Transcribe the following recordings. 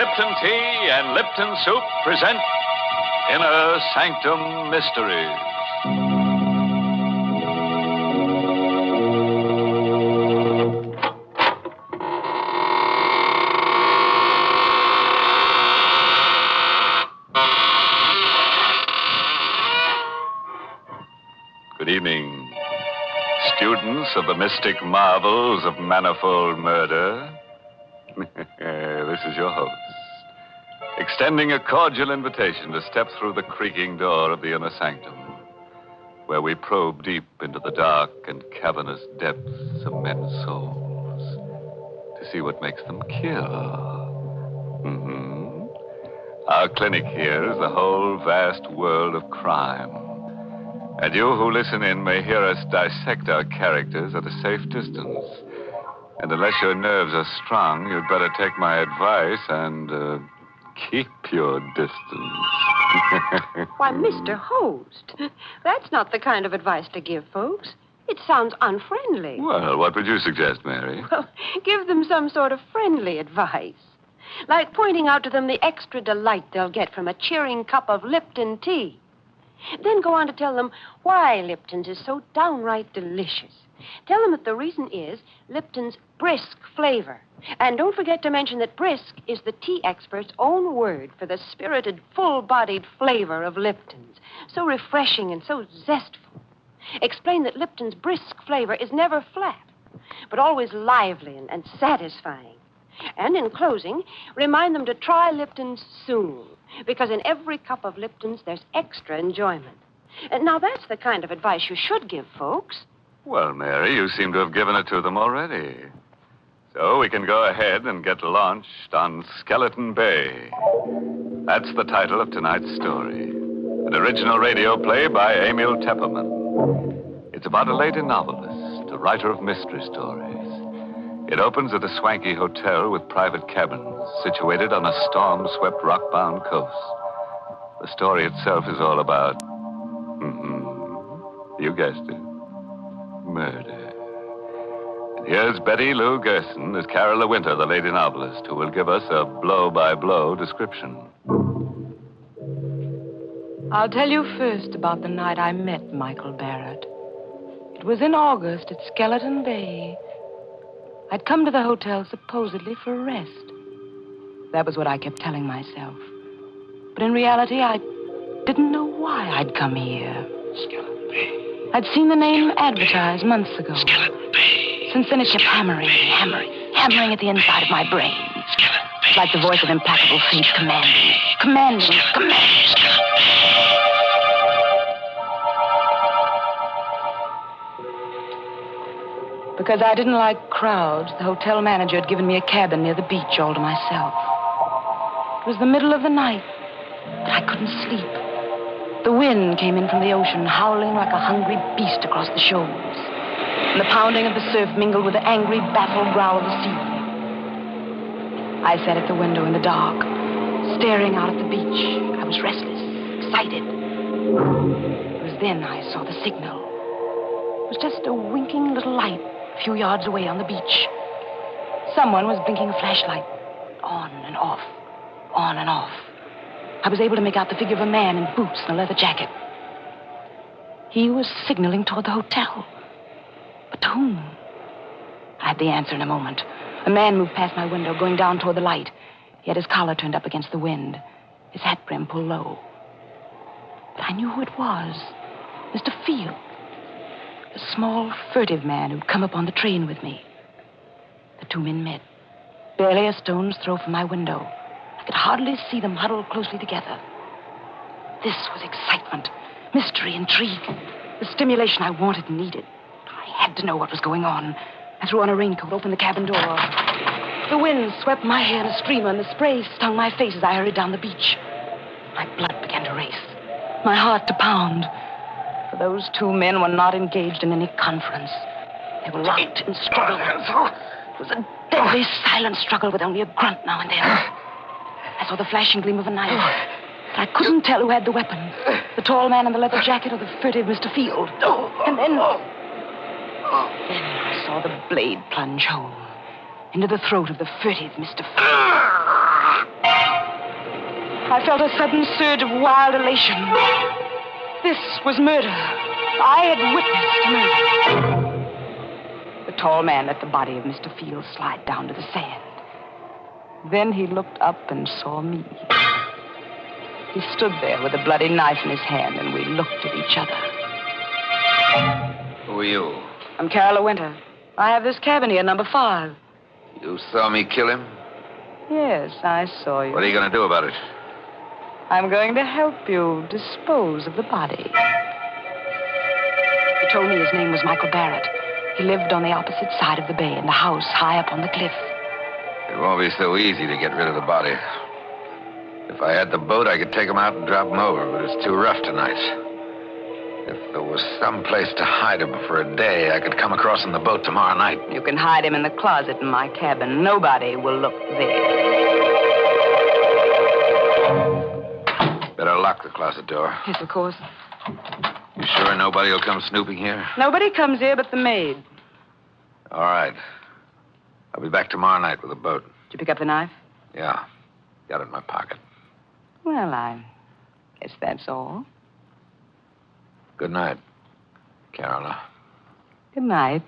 Lipton Tea and Lipton Soup present Inner Sanctum Mysteries. Good evening, students of the mystic marvels of manifold murder. This is your host, extending a cordial invitation to step through the creaking door of the inner sanctum, where we probe deep into the dark and cavernous depths of men's souls to see what makes them kill. Our clinic here is the whole vast world of crime. And you who listen in may hear us dissect our characters at a safe distance. And unless your nerves are strong, you'd better take my advice and keep your distance. Why, Mr. Host, that's not the kind of advice to give folks. It sounds unfriendly. Well, what would you suggest, Mary? Well, give them some sort of friendly advice. Like pointing out to them the extra delight they'll get from a cheering cup of Lipton tea. Then go on to tell them why Lipton's is so downright delicious. Tell them that the reason is Lipton's brisk flavor. And don't forget to mention that brisk is the tea expert's own word for the spirited, full-bodied flavor of Lipton's. So refreshing and so zestful. Explain that Lipton's brisk flavor is never flat, but always lively and satisfying. And in closing, remind them to try Lipton's soon, because in every cup of Lipton's, there's extra enjoyment. Now, that's the kind of advice you should give folks. Well, Mary, you seem to have given it to them already. So we can go ahead and get launched on Skeleton Bay. That's the title of tonight's story. An original radio play by Emil Tepperman. It's about a lady novelist, a writer of mystery stories. It opens at a swanky hotel with private cabins situated on a storm-swept, rock-bound coast. The story itself is all about, you guessed it, murder. And here's Betty Lou Gerson as Carol De Winter, the lady novelist, who will give us a blow-by-blow description. I'll tell you first about the night I met Michael Barrett. It was in August at Skeleton Bay. I'd come to the hotel supposedly for a rest. That was what I kept telling myself. But in reality, I didn't know why I'd come here. Skeleton Bay. I'd seen the name advertised months ago. Skeleton Bay. Since then, it kept hammering at the inside of my brain. It's like the voice of implacable fate commanding. Because I didn't like crowds, the hotel manager had given me a cabin near the beach all to myself. It was the middle of the night, but I couldn't sleep. The wind came in from the ocean, howling like a hungry beast across the shoals. And the pounding of the surf mingled with the angry, baffled growl of the sea. I sat at the window in the dark, staring out at the beach. I was restless, excited. It was then I saw the signal. It was just a winking little light a few yards away on the beach. Someone was blinking a flashlight. On and off. On and off. I was able to make out the figure of a man in boots and a leather jacket. He was signaling toward the hotel. But to whom? I had the answer in a moment. A man moved past my window, going down toward the light. He had his collar turned up against the wind, his hat brim pulled low. But I knew who it was. Mr. Field. A small, furtive man who'd come up on the train with me. The two men met, barely a stone's throw from my window. I could hardly see them huddled closely together. This was excitement, mystery, intrigue, the stimulation I wanted and needed. I had to know what was going on. I threw on a raincoat, opened the cabin door. The wind swept my hair in a streamer, and the spray stung my face as I hurried down the beach. My blood began to race, my heart to pound. For those two men were not engaged in any conference. They were locked in struggle. It was a deadly, silent struggle with only a grunt now and then. I saw the flashing gleam of a knife. But I couldn't tell who had the weapon. The tall man in the leather jacket or the furtive Mr. Field. And then I saw the blade plunge home into the throat of the furtive Mr. Field. I felt a sudden surge of wild elation. This was murder. I had witnessed murder. The tall man let the body of Mr. Field slide down to the sand. Then he looked up and saw me. He stood there with a bloody knife in his hand, and we looked at each other. Who are you? I'm Carol Winter. I have this cabin here, number 5. You saw me kill him? Yes, I saw you. What are you going to do about it? I'm going to help you dispose of the body. He told me his name was Michael Barrett. He lived on the opposite side of the bay in the house high up on the cliff. It won't be so easy to get rid of the body. If I had the boat, I could take him out and drop him over, but it's too rough tonight. If there was some place to hide him for a day, I could come across on the boat tomorrow night. You can hide him in the closet in my cabin. Nobody will look there. Better lock the closet door. Yes, of course. You sure nobody will come snooping here? Nobody comes here but the maid. All right. I'll be back tomorrow night with a boat. Did you pick up the knife? Yeah. Got it in my pocket. Well, I guess that's all. Good night, Carola. Good night,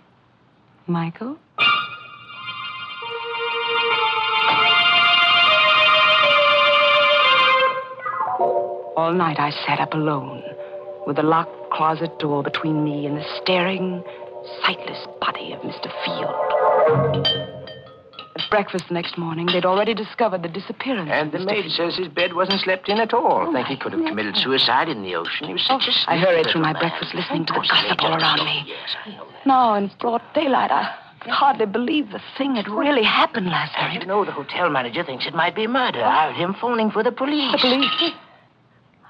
Michael. All night I sat up alone, with the locked closet door between me and the staring, sightless body of Mr. Field. At breakfast the next morning, they'd already discovered the disappearance And of the Mr. maid Field. says his bed wasn't slept in at all. Think he could have committed suicide in the ocean. He was such a I hurried through my little man. breakfast, listening to Of the course, gossip all around me. Yes, I know. Now, in broad daylight, I could hardly believe the thing had really happened last And night. you know, the hotel manager thinks it might be murder. I heard him phoning for the police. The police?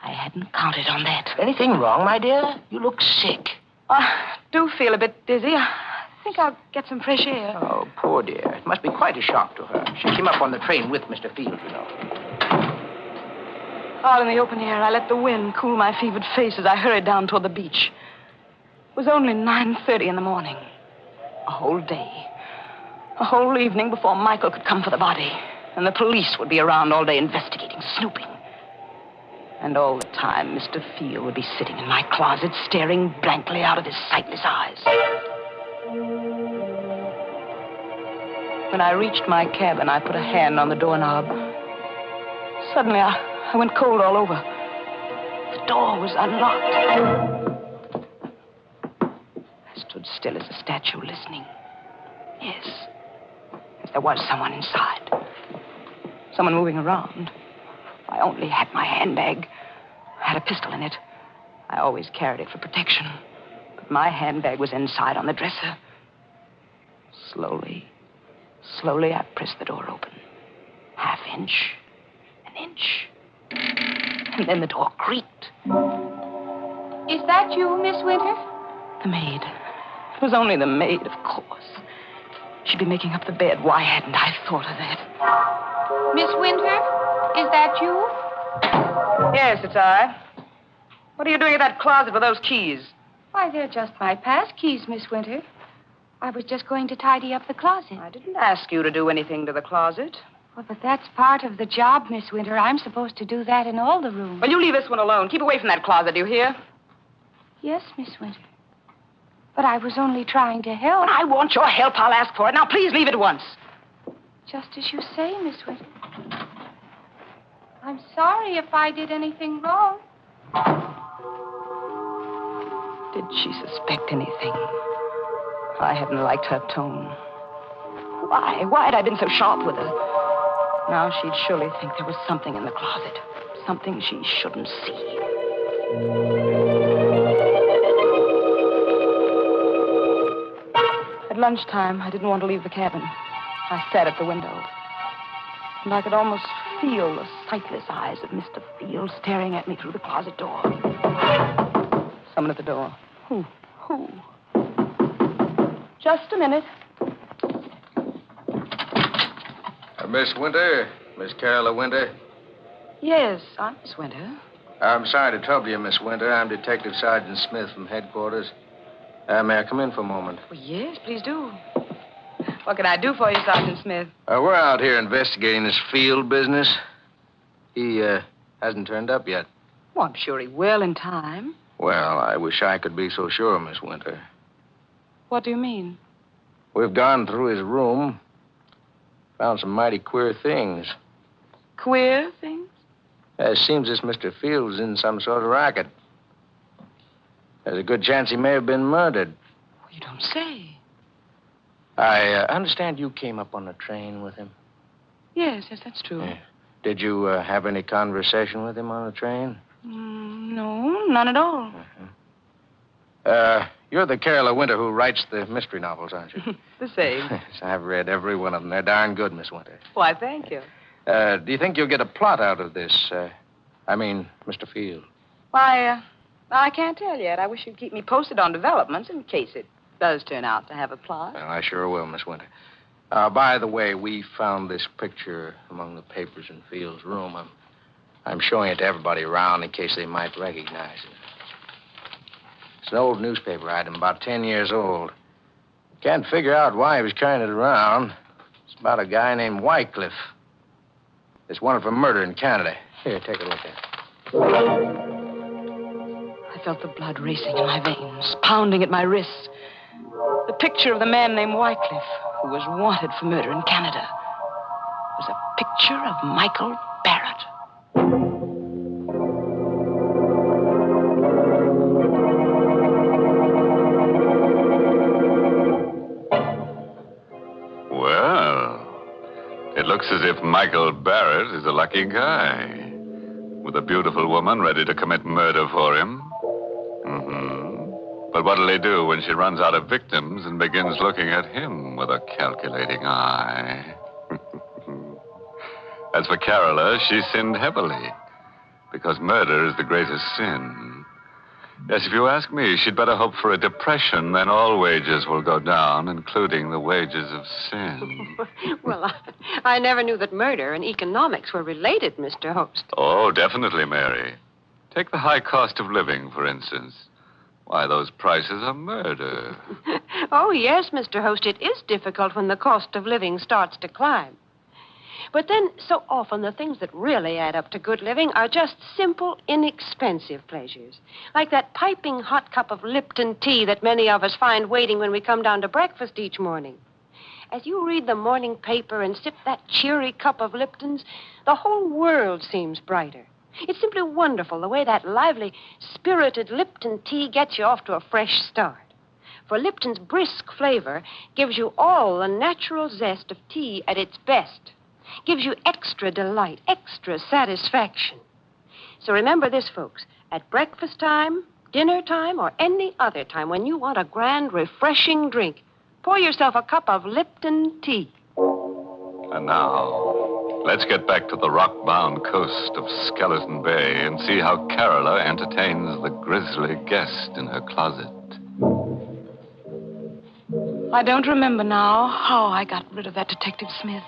I hadn't counted on that. Anything wrong, my dear? You look sick. I do feel a bit dizzy. I think I'll get some fresh air. Oh, poor dear. It must be quite a shock to her. She came up on the train with Mr. Field, you know. Out in the open air, I let the wind cool my fevered face as I hurried down toward the beach. It was only 9:30 in the morning. A whole day. A whole evening before Michael could come for the body. And the police would be around all day investigating, snooping. And all the time, Mr. Field would be sitting in my closet, staring blankly out of his sightless eyes. When I reached my cabin, I put a hand on the doorknob. Suddenly, I went cold all over. The door was unlocked. I stood still as a statue, listening. Yes, there was someone inside. Someone moving around. I only had my handbag. I had a pistol in it. I always carried it for protection. But my handbag was inside on the dresser. Slowly, I pressed the door open. Half inch, an inch. And then the door creaked. Is that you, Miss Winter? The maid. It was only the maid, of course. She'd be making up the bed. Why hadn't I thought of that? Miss Winter, is that you? Yes, it's I. What are you doing in that closet with those keys? Why, they're just my pass keys, Miss Winter. I was just going to tidy up the closet. I didn't ask you to do anything to the closet. Well, but that's part of the job, Miss Winter. I'm supposed to do that in all the rooms. Well, you leave this one alone. Keep away from that closet, do you hear? Yes, Miss Winter. But I was only trying to help. When I want your help, I'll ask for it. Now, please leave at once. Just as you say, Miss Winter. I'm sorry if I did anything wrong. Did she suspect anything? I hadn't liked her tone. Why? Why had I been so sharp with her? Now she'd surely think there was something in the closet. Something she shouldn't see. At lunchtime, I didn't want to leave the cabin. I sat at the window. And I could almost feel the sightless eyes of Mr. Field staring at me through the closet door. Someone at the door. Who? Just a minute. Miss Winter? Miss Carola Winter? Yes, I'm Miss Winter. I'm sorry to trouble you, Miss Winter. I'm Detective Sergeant Smith from headquarters. May I come in for a moment? Well, yes, please do. What can I do for you, Sergeant Smith? We're out here investigating this field business. He Hasn't turned up yet. Well, I'm sure he will in time. Well, I wish I could be so sure, Miss Winter. What do you mean? We've gone through his room. Found some mighty queer things. Queer things? It seems this Mr. Field's in some sort of racket. There's a good chance he may have been murdered. Well, you don't say. I understand you came up on the train with him. Yes, that's true. Yeah. Did you have any conversation with him on the train? No, none at all. You're the Carol Winter who writes the mystery novels, aren't you? The same. Yes, I've read every one of them. They're darn good, Miss Winter. Why, thank you. Do you think you'll get a plot out of this? Mr. Field. Why, I can't tell yet. I wish you'd keep me posted on developments in case it does turn out to have a plot. Well, I sure will, Miss Winter. By the way, we found this picture among the papers in Field's room. I'm showing it to everybody around in case they might recognize it. It's an old newspaper item, about 10 years old. Can't figure out why he was carrying it around. It's about a guy named Wycliffe. It's wanted for murder in Canada. Here, take a look at it. I felt the blood racing in my veins, pounding at my wrists. The picture of the man named Wycliffe, who was wanted for murder in Canada, was a picture of Michael Barrett. Well, it looks as if Michael Barrett is a lucky guy, with a beautiful woman ready to commit murder for him. But what'll he do when she runs out of victims and begins looking at him with a calculating eye? As for Carola, she sinned heavily, because murder is the greatest sin. Yes, if you ask me, she'd better hope for a depression, then all wages will go down, including the wages of sin. Well, I never knew that murder and economics were related, Mr. Host. Oh, definitely, Mary. Take the high cost of living, for instance. Why, those prices are murder. Oh, yes, Mr. Host, it is difficult when the cost of living starts to climb. But then, so often, the things that really add up to good living are just simple, inexpensive pleasures. Like that piping hot cup of Lipton tea that many of us find waiting when we come down to breakfast each morning. As you read the morning paper and sip that cheery cup of Lipton's, the whole world seems brighter. It's simply wonderful the way that lively, spirited Lipton tea gets you off to a fresh start. For Lipton's brisk flavor gives you all the natural zest of tea at its best. Gives you extra delight, extra satisfaction. So remember this, folks. At breakfast time, dinner time, or any other time when you want a grand, refreshing drink, pour yourself a cup of Lipton tea. And now, let's get back to the rock-bound coast of Skeleton Bay and see how Carola entertains the grisly guest in her closet. I don't remember now how I got rid of that Detective Smith.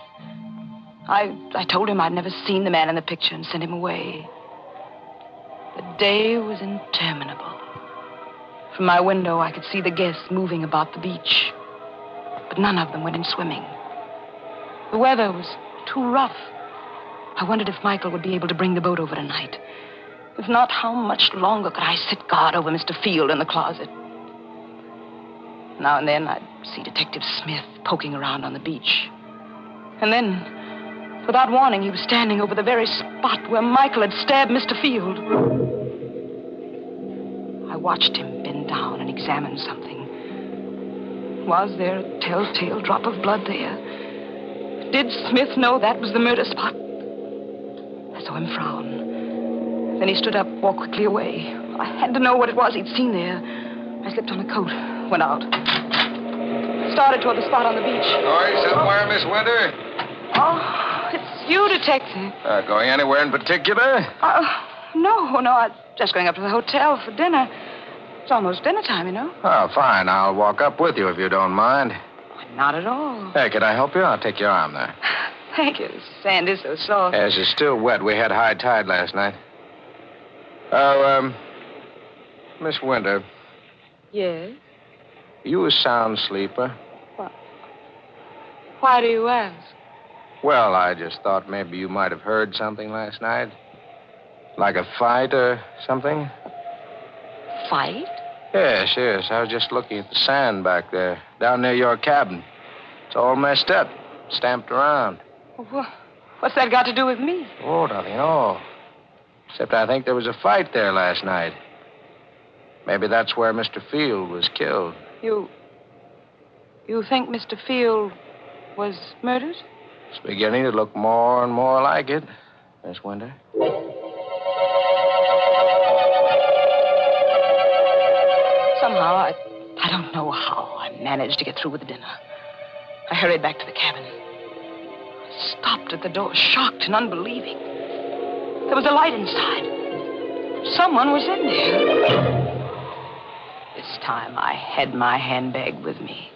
I told him I'd never seen the man in the picture and sent him away. The day was interminable. From my window, I could see the guests moving about the beach, but none of them went in swimming. The weather was too rough. I wondered if Michael would be able to bring the boat over tonight. If not, how much longer could I sit guard over Mr. Field in the closet? Now and then, I'd see Detective Smith poking around on the beach. And then, without warning, he was standing over the very spot where Michael had stabbed Mr. Field. I watched him bend down and examine something. Was there a telltale drop of blood there? Did Smith know that was the murder spot? I saw him frown. Then he stood up, walked quickly away. I had to know what it was he'd seen there. I slipped on a coat, went out. Started toward the spot on the beach. Going somewhere, Miss Winter? Oh, it's you, Detective. Going anywhere in particular? No, I'm just going up to the hotel for dinner. It's almost dinner time, you know. Oh, fine. I'll walk up with you if you don't mind. Not at all. Hey, can I help you? I'll take your arm there. Thank you. The sand is so soft. Yes, it's still wet. We had high tide last night. Miss Winter. Yes? You a sound sleeper? Why do you ask? Well, I just thought maybe you might have heard something last night. Like a fight or something? Fight? Yes. I was just looking at the sand back there, down near your cabin. It's all messed up, stamped around. What's that got to do with me? Oh, nothing at all. Except I think there was a fight there last night. Maybe that's where Mr. Field was killed. You think Mr. Field was murdered? It's beginning to look more and more like it, Miss Winter. Somehow, I don't know how, I managed to get through with the dinner. I hurried back to the cabin. I stopped at the door, shocked and unbelieving. There was a light inside. Someone was in there. This time, I had my handbag with me.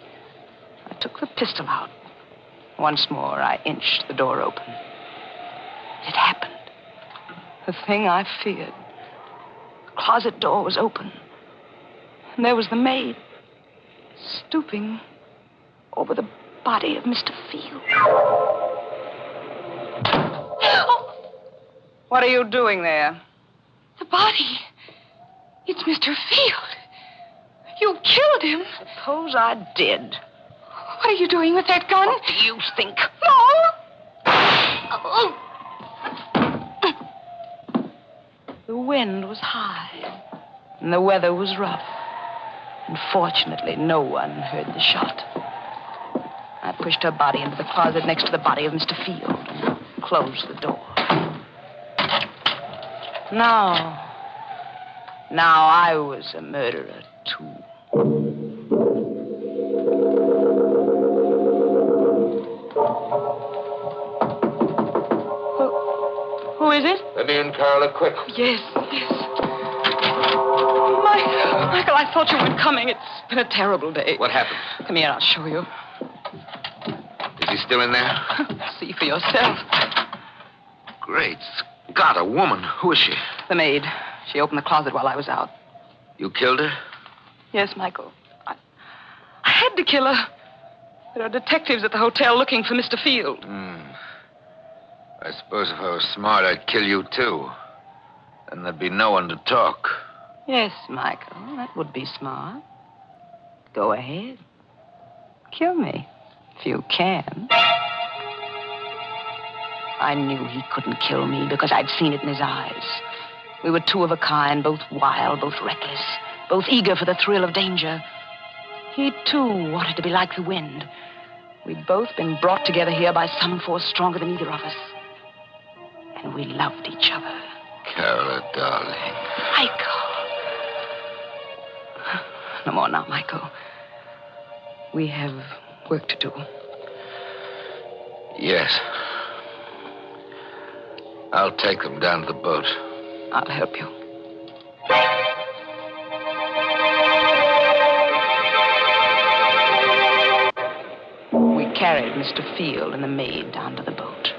I took the pistol out. Once more, I inched the door open. It happened. The thing I feared. The closet door was open. And there was the maid, stooping over the body of Mr. Field. Oh! What are you doing there? The body. It's Mr. Field. You killed him. Suppose I did. What are you doing with that gun? What do you think? No! Oh. The wind was high, and the weather was rough. Unfortunately, no one heard the shot. I pushed her body into the closet next to the body of Mr. Field and closed the door. Now I was a murderer, too. Who is it? Let me in, Carla, quick. Yes. Michael, I thought you weren't coming. It's been a terrible day. What happened? Come here, I'll show you. Is he still in there? See for yourself. Great Scott, a woman. Who is she? The maid. She opened the closet while I was out. You killed her? Yes, Michael. I had to kill her. There are detectives at the hotel looking for Mr. Field. I suppose if I was smart, I'd kill you, too. Then there'd be no one to talk. Yes, Michael, that would be smart. Go ahead. Kill me, if you can. I knew he couldn't kill me because I'd seen it in his eyes. We were two of a kind, both wild, both reckless, both eager for the thrill of danger. He, too, wanted to be like the wind. We'd both been brought together here by some force stronger than either of us. And we loved each other. Carla, darling. Michael. No more now, Michael. We have work to do. Yes. I'll take them down to the boat. I'll help you. We carried Mr. Field and the maid down to the boat.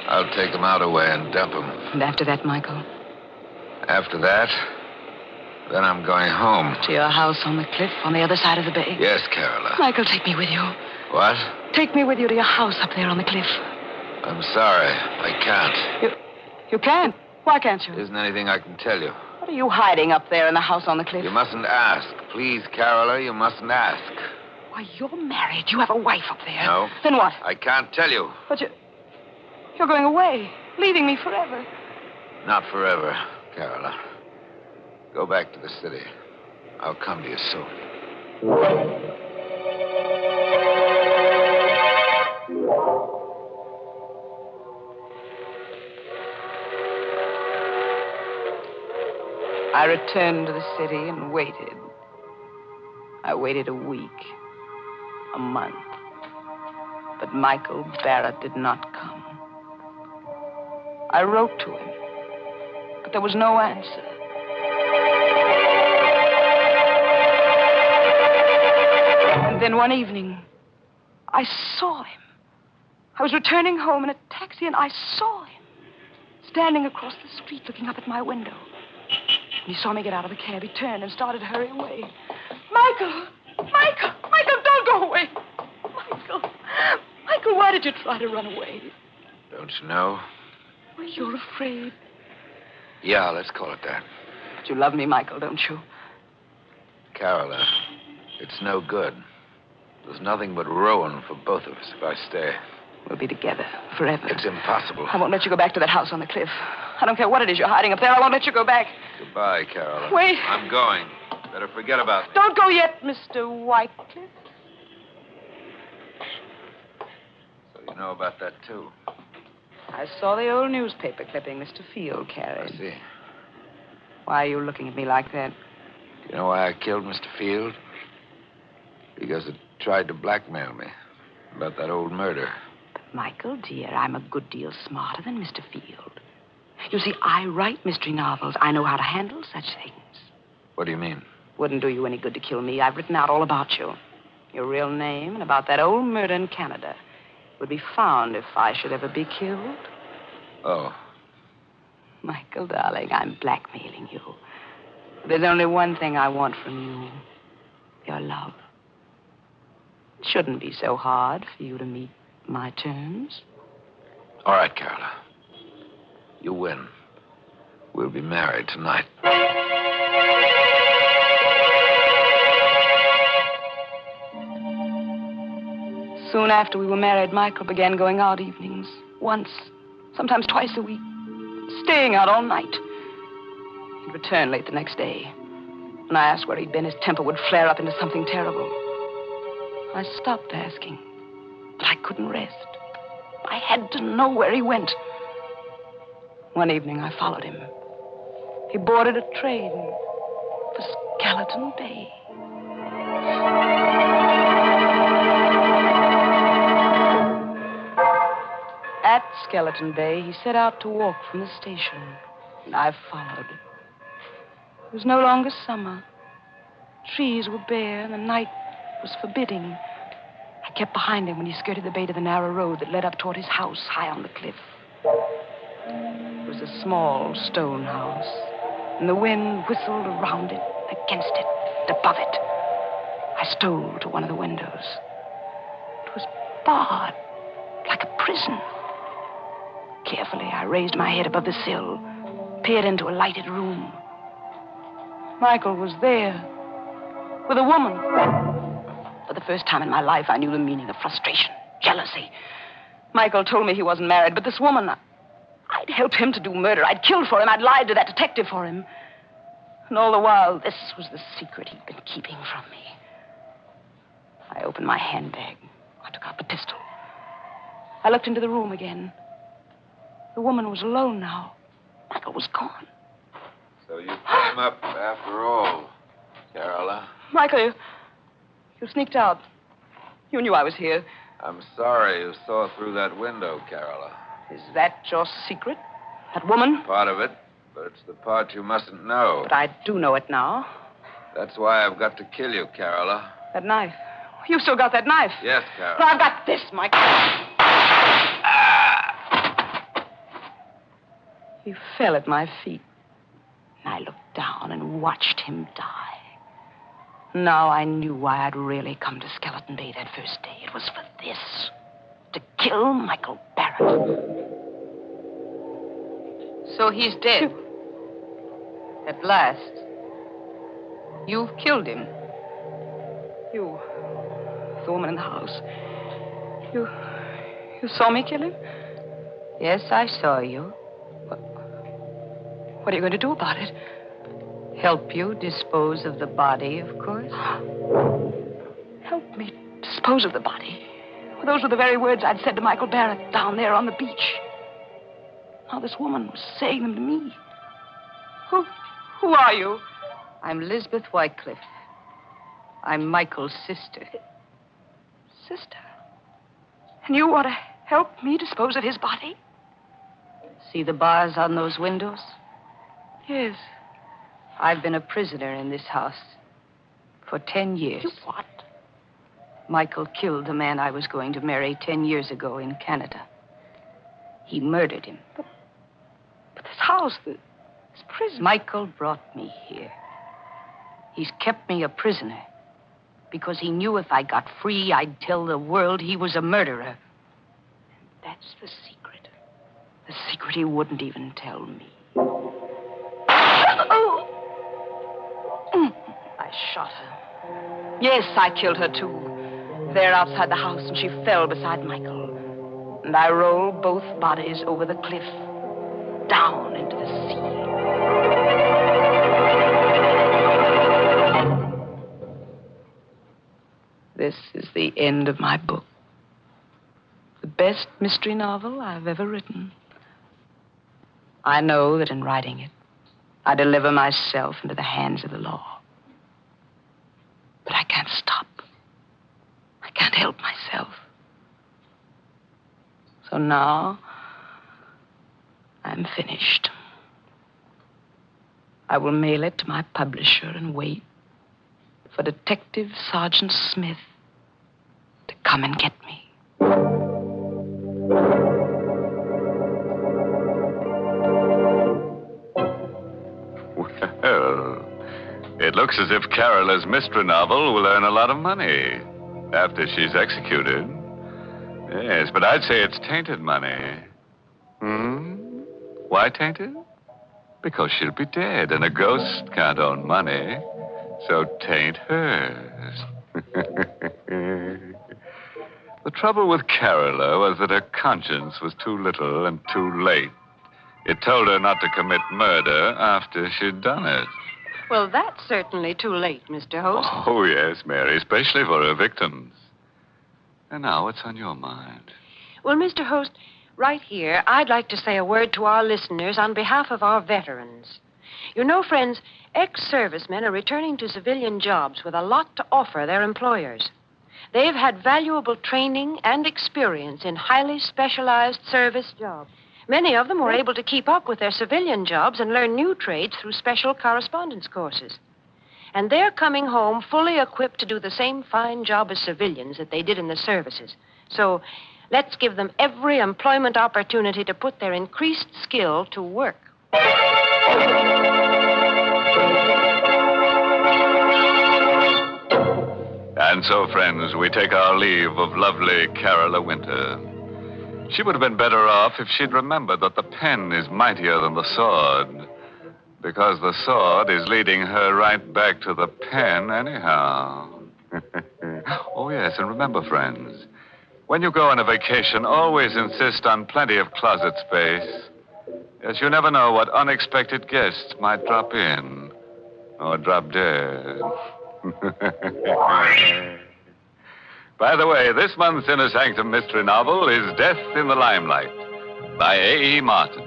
I'll take them out away and dump them. And after that, Michael? After that, then I'm going home. To your house on the cliff on the other side of the bay? Yes, Carola. Michael, take me with you. What? Take me with you to your house up there on the cliff. I'm sorry. I can't. You can't? Why can't you? There isn't anything I can tell you. What are you hiding up there in the house on the cliff? You mustn't ask. Please, Carola, you mustn't ask. Why, you're married. You have a wife up there. No. Then what? I can't tell you. But you're going away, leaving me forever. Not forever, Carola. Go back to the city. I'll come to you soon. I returned to the city and waited. I waited a week, a month. But Michael Barrett did not come. I wrote to him, but there was no answer. And then one evening, I saw him. I was returning home in a taxi, and I saw him standing across the street looking up at my window. When he saw me get out of the cab, he turned and started to hurry away. Michael! Michael! Michael, don't go away! Michael! Michael, why did you try to run away? Don't you know? Oh, you're afraid. Yeah, let's call it that. But you love me, Michael, don't you? Carola, it's no good. There's nothing but ruin for both of us if I stay. We'll be together forever. It's impossible. I won't let you go back to that house on the cliff. I don't care what it is you're hiding up there. I won't let you go back. Goodbye, Carola. Wait. I'm going. Better forget about me. Don't go yet, Mr. Whitecliff. So you know about that, too. I saw the old newspaper clipping Mr. Field carried. I see. Why are you looking at me like that? Do you know why I killed Mr. Field? Because it tried to blackmail me about that old murder. But, Michael, dear, I'm a good deal smarter than Mr. Field. You see, I write mystery novels. I know how to handle such things. What do you mean? Wouldn't do you any good to kill me. I've written out all about you. Your real name and about that old murder in Canada would be found if I should ever be killed. Oh. Michael, darling, I'm blackmailing you. There's only one thing I want from you. Your love. It shouldn't be so hard for you to meet my terms. All right, Carola. You win. We'll be married tonight. Soon after we were married, Michael began going out evenings. Once, sometimes twice a week. Staying out all night. He'd return late the next day. When I asked where he'd been, his temper would flare up into something terrible. I stopped asking, but I couldn't rest. I had to know where he went. One evening, I followed him. He boarded a train for Skeleton Bay. At Skeleton Bay, he set out to walk from the station, and I followed. It was no longer summer. Trees were bare, and the night was forbidding. I kept behind him when he skirted the bay to the narrow road that led up toward his house high on the cliff. It was a small stone house, and the wind whistled around it, against it, and above it. I stole to one of the windows. It was barred, like a prison. Carefully, I raised my head above the sill, peered into a lighted room. Michael was there, with a woman. For the first time in my life, I knew the meaning of frustration, jealousy. Michael told me he wasn't married, but this woman, I'd helped him to do murder. I'd killed for him. I'd lied to that detective for him. And all the while, this was the secret he'd been keeping from me. I opened my handbag. I took out the pistol. I looked into the room again. The woman was alone now. Michael was gone. So you came up after all, Carola. Michael, you sneaked out. You knew I was here. I'm sorry you saw through that window, Carola. Is that your secret? That woman? Part of it, but it's the part you mustn't know. But I do know it now. That's why I've got to kill you, Carola. That knife. You still got that knife? Yes, Carola. Well, I've got this, Michael. He fell at my feet. And I looked down and watched him die. Now I knew why I'd really come to Skeleton Bay that first day. It was for this. To kill Michael Barrett. So he's dead. At last. You've killed him. You, the woman in the house. You saw me kill him? Yes, I saw you. What are you going to do about it? Help you dispose of the body, of course. Help me dispose of the body. Well, those were the very words I'd said to Michael Barrett down there on the beach. Now this woman was saying them to me. Who are you? I'm Lisbeth Wycliffe. I'm Michael's sister. Sister? And you want to help me dispose of his body? See the bars on those windows? Yes. I've been a prisoner in this house for 10 years. You what? Michael killed the man I was going to marry 10 years ago in Canada. He murdered him. But this house, this prison... Michael brought me here. He's kept me a prisoner because he knew if I got free, I'd tell the world he was a murderer. That's the secret. A secret he wouldn't even tell me. I shot her. Yes, I killed her, too. There outside the house, and she fell beside Michael. And I rolled both bodies over the cliff, down into the sea. This is the end of my book. The best mystery novel I've ever written. I know that in writing it, I deliver myself into the hands of the law. But I can't stop. I can't help myself. So now, I'm finished. I will mail it to my publisher and wait for Detective Sergeant Smith to come and get me. Well, it looks as if Carola's mystery novel will earn a lot of money after she's executed. Yes, but I'd say it's tainted money. Why tainted? Because she'll be dead, and a ghost can't own money. So taint hers. The trouble with Carola was that her conscience was too little and too late. It told her not to commit murder after she'd done it. Well, that's certainly too late, Mr. Host. Oh, yes, Mary, especially for her victims. And now, what's on your mind? Well, Mr. Host, right here, I'd like to say a word to our listeners on behalf of our veterans. You know, friends, ex-servicemen are returning to civilian jobs with a lot to offer their employers. They've had valuable training and experience in highly specialized service jobs. Many of them were able to keep up with their civilian jobs and learn new trades through special correspondence courses. And they're coming home fully equipped to do the same fine job as civilians that they did in the services. So let's give them every employment opportunity to put their increased skill to work. And so, friends, we take our leave of lovely Carola Winter. She would have been better off if she'd remembered that the pen is mightier than the sword, because the sword is leading her right back to the pen anyhow. Oh, yes, and remember, friends, when you go on a vacation, always insist on plenty of closet space, as you never know what unexpected guests might drop in or drop dead. By the way, this month's Inner Sanctum mystery novel is Death in the Limelight by A.E. Martin.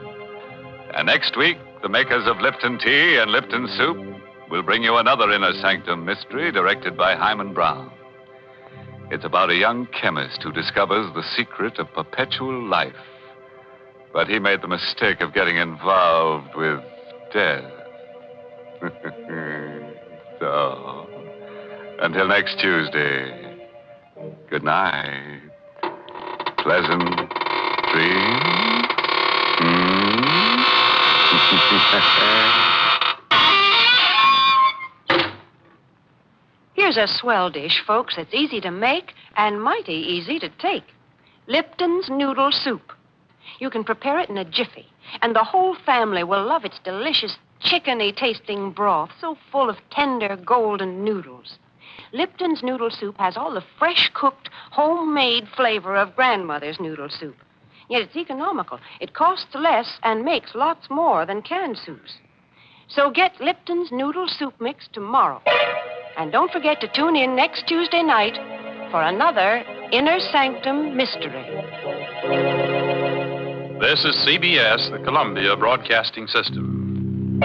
And next week, the makers of Lipton Tea and Lipton Soup will bring you another Inner Sanctum mystery directed by Hyman Brown. It's about a young chemist who discovers the secret of perpetual life. But he made the mistake of getting involved with death. So, until next Tuesday, good night. Pleasant dreams. Here's a swell dish, folks, that's easy to make and mighty easy to take. Lipton's Noodle Soup. You can prepare it in a jiffy, and the whole family will love its delicious chickeny-tasting broth, so full of tender, golden noodles. Lipton's Noodle Soup has all the fresh-cooked, homemade flavor of grandmother's noodle soup. Yet it's economical. It costs less and makes lots more than canned soups. So get Lipton's Noodle Soup Mix tomorrow. And don't forget to tune in next Tuesday night for another Inner Sanctum Mystery. This is CBS, the Columbia Broadcasting System.